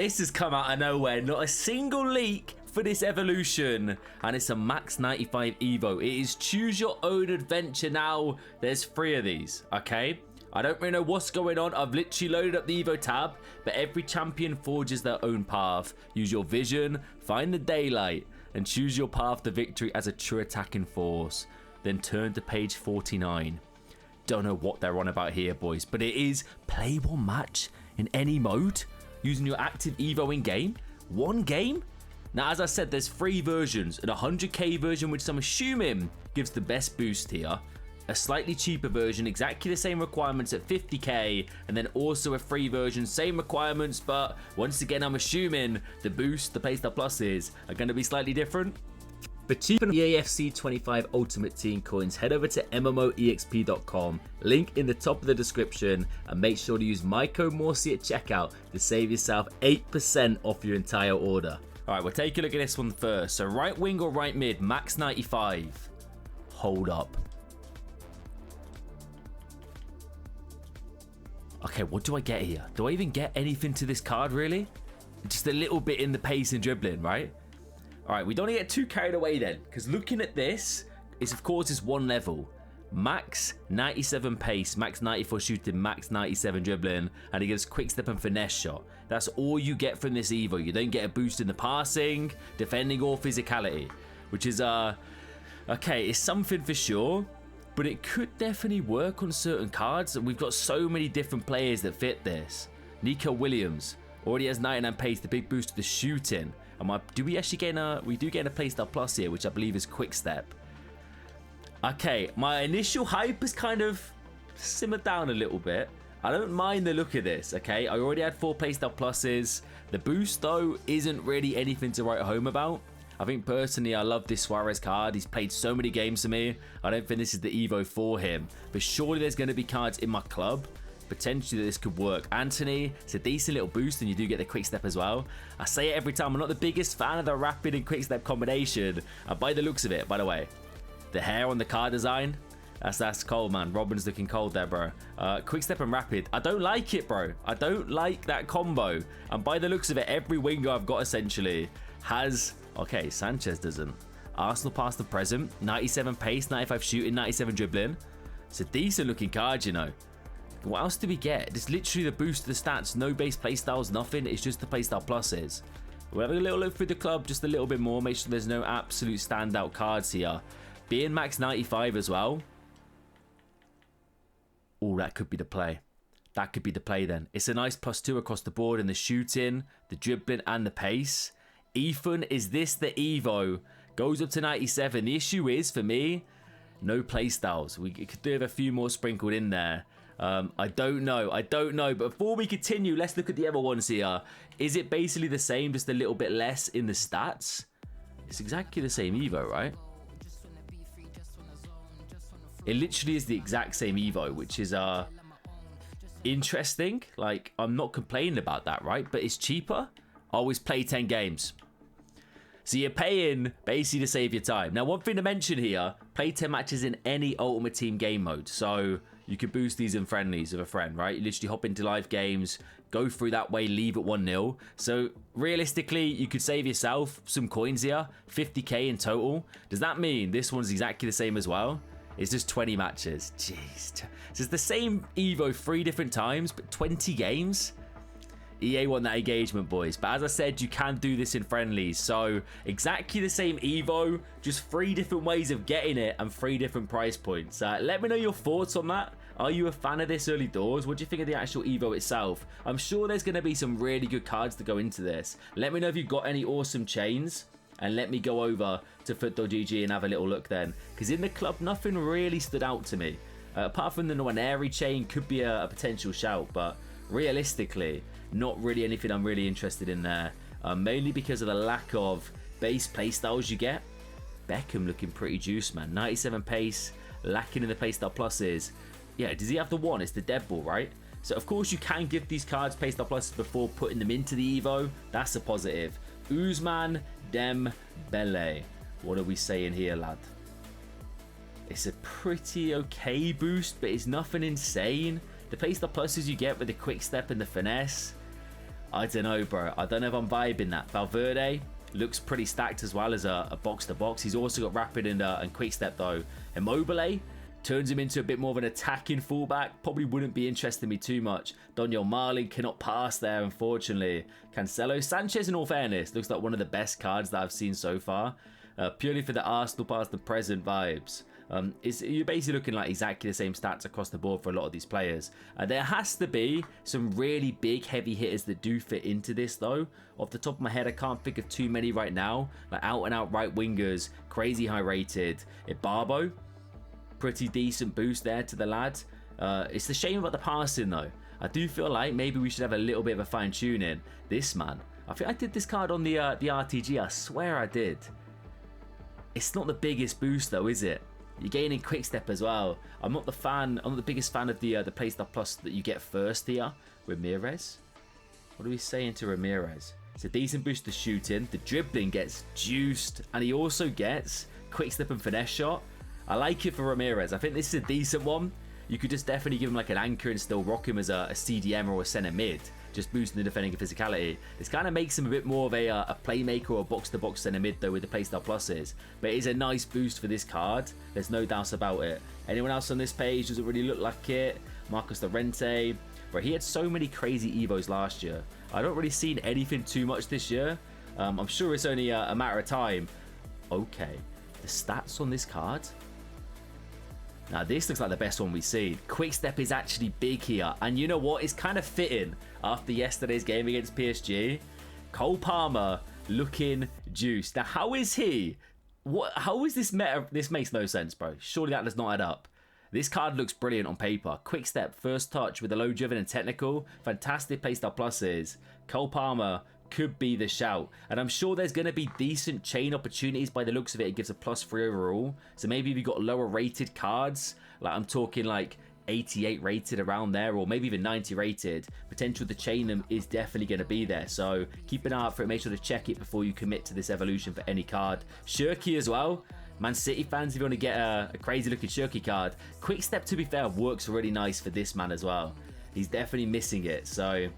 This has come out of nowhere. Not a single leak for this evolution. And it's a max 95 Evo. It is choose your own adventure now. There's 3 of these, okay? I don't really know what's going on. I've literally loaded up the Evo tab, but every champion forges their own path. Use your vision, find the daylight, and choose your path to victory as a true attacking force. Then turn to page 49. Don't know what they're on about here, boys, but it is play one match in any mode using your active Evo in game. One game. Now, as I said, there's 3 versions. An 100k version, which I'm assuming gives the best boost here. A slightly cheaper version, exactly the same requirements at 50k, and then also a free version, same requirements, but once again, I'm assuming the boost, the playstyle pluses, are going to be slightly different. For cheap and EAFC 25 Ultimate Team coins, head over to MMOEXP.com, link in the top of the description, and make sure to use my code Morsey at checkout to save yourself 8% off your entire order. Alright, we'll take a look at this one first. So right wing or right mid, max 95. Hold up. Okay, what do I get here? Do I even get anything to this card, really? Just a little bit in the pace and dribbling, right? All right, we don't want to get too carried away then, because looking at this, it's of course is one level. Max 97 pace, max 94 shooting, max 97 dribbling, and he gives quick step and finesse shot. That's all you get from this Evo. You don't get a boost in the passing, defending, or physicality, which is, okay, it's something for sure, but it could definitely work on certain cards, and we've got so many different players that fit this. Nico Williams already has 99 pace, the big boost to the shooting. Do we actually get we do get a playstyle plus here, which I believe is quick step. Okay, my initial hype has kind of simmered down a little bit. I don't mind the look of this, okay? I already had 4 playstyle pluses. The boost, though, isn't really anything to write home about. I think, personally, I love this Suarez card. He's played so many games for me. I don't think this is the Evo for him. But surely there's going to be cards in my club potentially that this could work. Anthony, it's a decent little boost, and you do get the quick step as well. I say it every time, I'm not the biggest fan of the rapid and quick step combination. By the looks of it, by the way, the hair on the card design, that's cold, man. Robin's looking cold there, bro. Quick step and rapid, I don't like it, bro. I don't like that combo. And by the looks of it, every winger I've got essentially has, okay, Sanchez doesn't. Arsenal past and present, 97 pace, 95 shooting, 97 dribbling. It's a decent looking card, you know. What else do we get? It's literally the boost to the stats. No base playstyles, nothing. It's just the playstyle pluses. We'll have a little look through the club just a little bit more. Make sure there's no absolute standout cards here. Being max 95 as well. Oh, that could be the play. That could be the play then. It's a nice +2 across the board in the shooting, the dribbling, and the pace. Ethan, is this the Evo? Goes up to 97. The issue is, for me, no playstyles. We could do have a few more sprinkled in there. I don't know. But before we continue, let's look at the other ones here. Is it basically the same, just a little bit less in the stats? It's exactly the same Evo, right? It literally is the exact same Evo, which is interesting. Like, I'm not complaining about that, right? But it's cheaper. Always play 10 games. So you're paying basically to save your time. Now, one thing to mention here, play 10 matches in any Ultimate Team game mode. So you could boost these in friendlies with a friend, right? You literally hop into live games, go through that way, leave at 1-0. So realistically, you could save yourself some coins here, 50k in total. Does that mean this one's exactly the same as well? It's just 20 matches. Jeez. So it's the same Evo 3 different times, but 20 games? EA want that engagement, boys. But as I said, you can do this in friendlies. So exactly the same Evo, just 3 different ways of getting it and 3 different price points. Let me know your thoughts on that. Are you a fan of this early doors? What do you think of the actual Evo itself? I'm sure there's going to be some really good cards to go into this. Let me know if you've got any awesome chains. And let me go over to FUT.GG and have a little look then. Because in the club, nothing really stood out to me. Apart from the Nwaneri chain could be a potential shout. But realistically, not really anything I'm really interested in there. Mainly because of the lack of base playstyles you get. Beckham looking pretty juiced, man. 97 pace, lacking in the playstyle pluses. Yeah, does he have the one? It's the dead ball, right? So, of course, you can give these cards playstyle pluses before putting them into the Evo. That's a positive. Ousmane Dembele. What are we saying here, lad? It's a pretty okay boost, but it's nothing insane. The playstyle pluses you get with the quick step and the finesse. I don't know, bro. I don't know if I'm vibing that. Valverde looks pretty stacked as well as a box-to-box. He's also got rapid and quick step, though. Immobile turns him into a bit more of an attacking fullback. Probably wouldn't be interesting me too much. Daniel Marlin cannot pass there, unfortunately. Cancelo. Sanchez, in all fairness, looks like one of the best cards that I've seen so far. Purely for the Arsenal past and present vibes. You're basically looking like exactly the same stats across the board for a lot of these players. There has to be some really big heavy hitters that do fit into this, though. Off the top of my head, I can't think of too many right now. Like out and out right wingers, crazy high rated. Ibarbo, pretty decent boost there to the lad. It's the shame about the passing, though. I do feel like maybe we should have a little bit of a fine tuning. This man, I think I did this card on the RTG. I swear I did. It's not the biggest boost, though, is it? You're gaining quick step as well. I'm not the biggest fan of the Playstyle Plus that you get first here. Ramirez. What are we saying to Ramirez? It's a decent boost to shooting. The dribbling gets juiced, and he also gets quick step and finesse shot. I like it for Ramirez. I think this is a decent one. You could just definitely give him like an anchor and still rock him as a CDM or a centre mid, just boosting the defending and physicality. This kind of makes him a bit more of a playmaker or a box-to-box centre mid, though, with the playstyle pluses. But it is a nice boost for this card. There's no doubt about it. Anyone else on this page doesn't really look like it. Marcos Llorente, bro, he had so many crazy Evos last year. I don't really seen anything too much this year. I'm sure it's only a matter of time. Okay, the stats on this card. Now, this looks like the best one we've seen. Quick step is actually big here. And you know what? It's kind of fitting after yesterday's game against PSG. Cole Palmer looking juiced. Now, how is he? How is this meta? This makes no sense, bro. Surely that does not add up. This card looks brilliant on paper. Quick step, first touch with a low driven and technical. Fantastic playstyle pluses. Cole Palmer could be the shout, and I'm sure there's going to be decent chain opportunities. By the looks of it, it gives a +3 overall, so maybe if you've got lower rated cards, like I'm talking like 88 rated around there, or maybe even 90 rated, potential to chain them is definitely going to be there. So keep an eye out for it. Make sure to check it before you commit to this evolution for any card. Shirky as well. Man City fans, if you want to get a crazy looking Shirky card, quick step, to be fair, works really nice for this man as well. He's definitely missing it, so...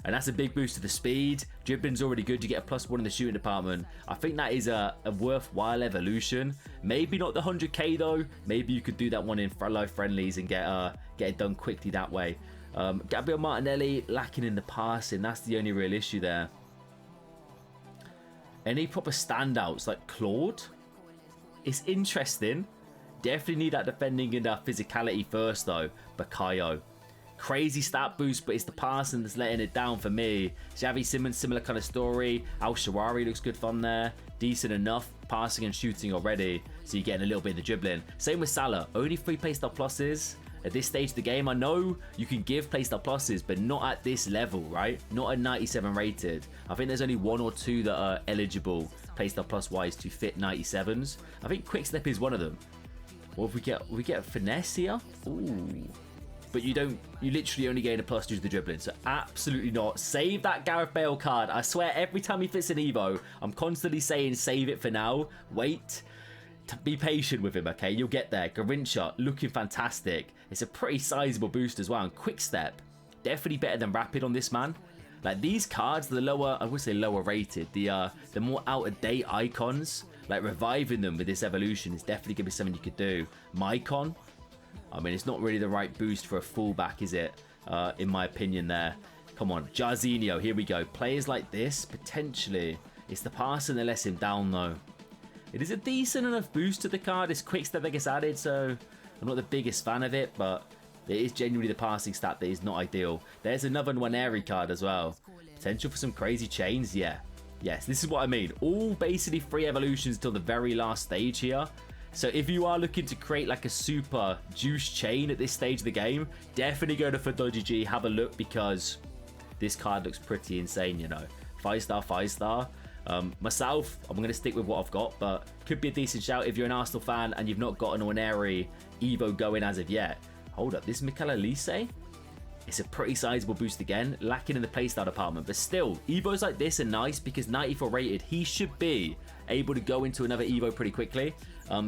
And that's a big boost to the speed. Dribbling's already good. You get a +1 in the shooting department. I think that is a worthwhile evolution. Maybe not the 100k though. Maybe you could do that one in live friendlies and get it done quickly that way. Gabriel Martinelli lacking in the passing. That's the only real issue there. Any proper standouts like Claude? It's interesting. Definitely need that defending and physicality first though. Bakayo. Crazy stat boost, but it's the passing that's letting it down for me. Xavi Simons, similar kind of story. Al Shawari looks good fun there. Decent enough passing and shooting already, so you're getting a little bit of the dribbling. Same with Salah. Only 3 playstyle pluses at this stage of the game. I know you can give playstyle pluses, but not at this level, right? Not at 97 rated. I think there's only 1 or 2 that are eligible playstyle plus wise to fit 97s. I think quick step is one of them. What if we get a finesse here? Ooh. But you literally only gain a +2 to the dribbling, so absolutely not. Save that Gareth Bale card. I swear, every time he fits an Evo, I'm constantly saying save it for now. Wait. Be patient with him, okay? You'll get there. Garincha, looking fantastic. It's a pretty sizable boost as well. And quick step, definitely better than rapid on this man. Like these cards, the lower, I would say lower rated, the more out-of-date icons, like reviving them with this evolution is definitely going to be something you could do. Mycon. I mean, it's not really the right boost for a fullback, is it? In my opinion there. Come on, Jarzinho, here we go. Players like this, potentially. It's the passing that lets him down, though. It is a decent enough boost to the card. It's quick step that gets added, so I'm not the biggest fan of it, but it is genuinely the passing stat that is not ideal. There's another Nwaneri card as well. Potential for some crazy chains, yeah. Yes, this is what I mean. All basically 3 evolutions till the very last stage here. So if you are looking to create like a super juice chain at this stage of the game, definitely go to ForDodgyG, have a look, because this card looks pretty insane, you know. 5-star, 5-star. Myself, I'm going to stick with what I've got, but could be a decent shout if you're an Arsenal fan and you've not got an Nwaneri Evo going as of yet. Hold up, this Mikel Elise? It's a pretty sizable boost again, lacking in the playstyle department, but still, Evos like this are nice because 94 rated, he should be able to go into another Evo pretty quickly.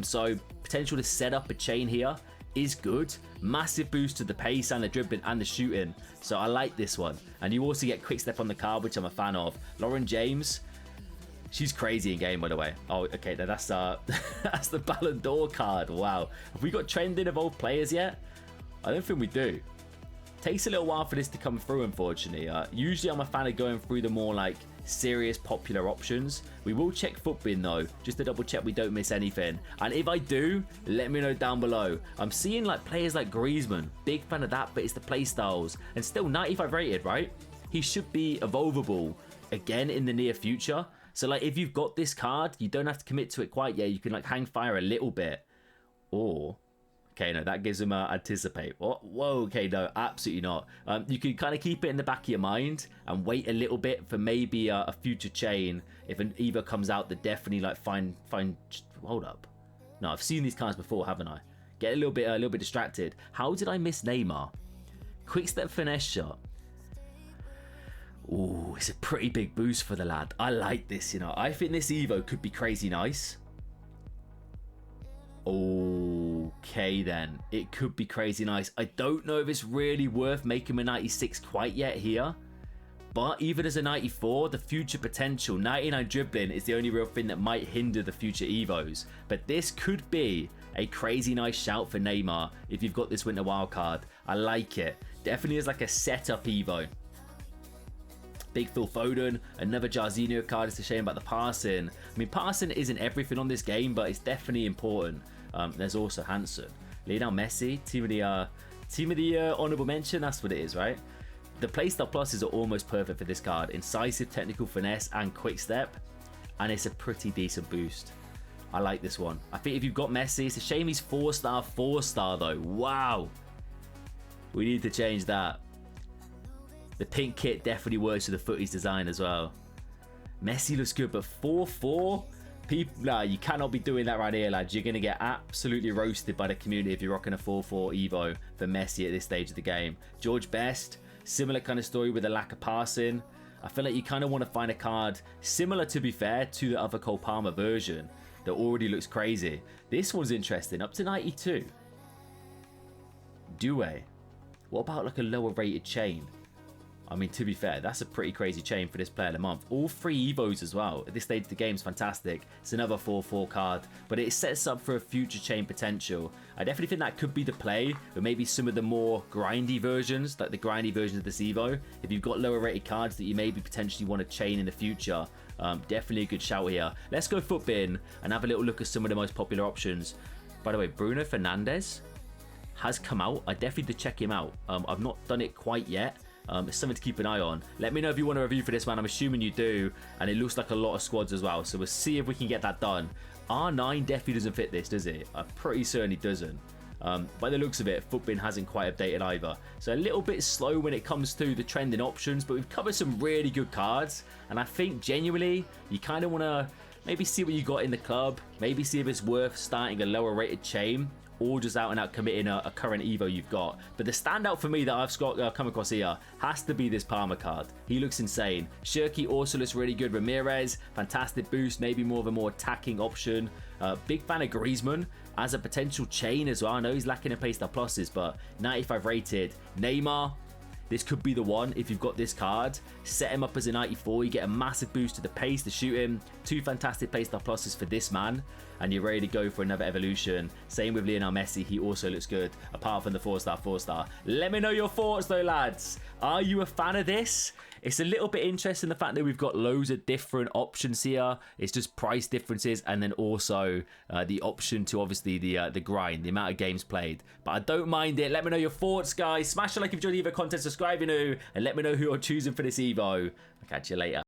So potential to set up a chain here is good. Massive boost to the pace and the dribbling and the shooting. So I like this one. And you also get quick step on the card, which I'm a fan of. Lauren James, she's crazy in game, by the way. Oh, okay, that's that's the Ballon d'Or card. Wow. Have we got trending of old players yet? I don't think we do. Takes a little while for this to come through, unfortunately. Usually I'm a fan of going through the more like serious popular options. We will check Footbin though, just to double check we don't miss anything. And if I do, let me know down below. I'm seeing like players like Griezmann, big fan of that, but it's the play styles. And still 95 rated, right? He should be evolvable again in the near future. So like if you've got this card, you don't have to commit to it quite yet. You can like hang fire a little bit. Or okay, no, that gives him anticipate. Whoa, okay, no, absolutely not. You can kind of keep it in the back of your mind and wait a little bit for maybe a future chain. If an Evo comes out, that definitely like find. Hold up, no, I've seen these cards before, haven't I? Get a little bit distracted. How did I miss Neymar? Quick step finesse shot. Ooh, it's a pretty big boost for the lad. I like this, you know. I think this Evo could be crazy nice. Okay then, it could be crazy nice. I don't know if it's really worth making a 96 quite yet here, but even as a 94, the future potential, 99 dribbling is the only real thing that might hinder the future Evos. But this could be a crazy nice shout for Neymar if you've got this winter wild card. I like it. Definitely is like a setup Evo. Big Phil Foden, another Jarzinho card. It's a shame about the passing. I mean, passing isn't everything on this game, but it's definitely important. There's also Hansen. Lionel Messi, team of the honorable mention, that's what it is, right? The playstyle pluses are almost perfect for this card. Incisive, technical finesse, and quick step. And it's a pretty decent boost. I like this one. I think if you've got Messi, it's a shame he's 4-star though. Wow. We need to change that. The pink kit definitely works with the footies design as well. Messi looks good, but 4-4? People, nah, you cannot be doing that right here, lads. You're going to get absolutely roasted by the community if you're rocking a 4-4 Evo for Messi at this stage of the game. George Best, similar kind of story with a lack of passing. I feel like you kind of want to find a card similar, to be fair, to the other Cole Palmer version that already looks crazy. This one's interesting, up to 92. Due. What about like a lower rated chain? I mean, to be fair, that's a pretty crazy chain for this player of the month. All 3 Evos as well. At this stage of the game is fantastic. It's another 4-4 card, but it sets up for a future chain potential. I definitely think that could be the play, but maybe some of the more grindy versions, like the grindy versions of this Evo. If you've got lower rated cards that you maybe potentially want to chain in the future, definitely a good shout here. Let's go Footbin and have a little look at some of the most popular options. By the way, Bruno Fernandes has come out. I definitely did check him out. I've not done it quite yet. It's something to keep an eye on. Let me know if you want a review for this, man. I'm assuming you do, and it looks like a lot of squads as well, so we'll see if we can get that done. R9 definitely doesn't fit this, does it? I'm pretty certain it doesn't. By the looks of it, Footbin hasn't quite updated either, so a little bit slow when it comes to the trending options, but we've covered some really good cards, and I think genuinely you kind of want to maybe see what you got in the club, maybe see if it's worth starting a lower rated chain, or just out and out committing a current Evo you've got. But the standout for me that I've come across here has to be this Palmer card. He looks insane. Shirky also looks really good. Ramirez, fantastic boost, maybe more of a more attacking option. Big fan of Griezmann as a potential chain as well. I know he's lacking in playstyle pluses, but 95 rated. Neymar, this could be the one if you've got this card. Set him up as a 94, you get a massive boost to the pace, the shooting. 2 fantastic playstyle pluses for this man, and you're ready to go for another evolution. Same with Lionel Messi, he also looks good, apart from the 4-star. Let me know your thoughts though, lads. Are you a fan of this? It's a little bit interesting, the fact that we've got loads of different options here. It's just price differences, and then also the option to obviously the grind, the amount of games played. But I don't mind it. Let me know your thoughts, guys. Smash a like if you enjoyed the Evo content, subscribe if you're new, and let me know who you're choosing for this Evo. I'll catch you later.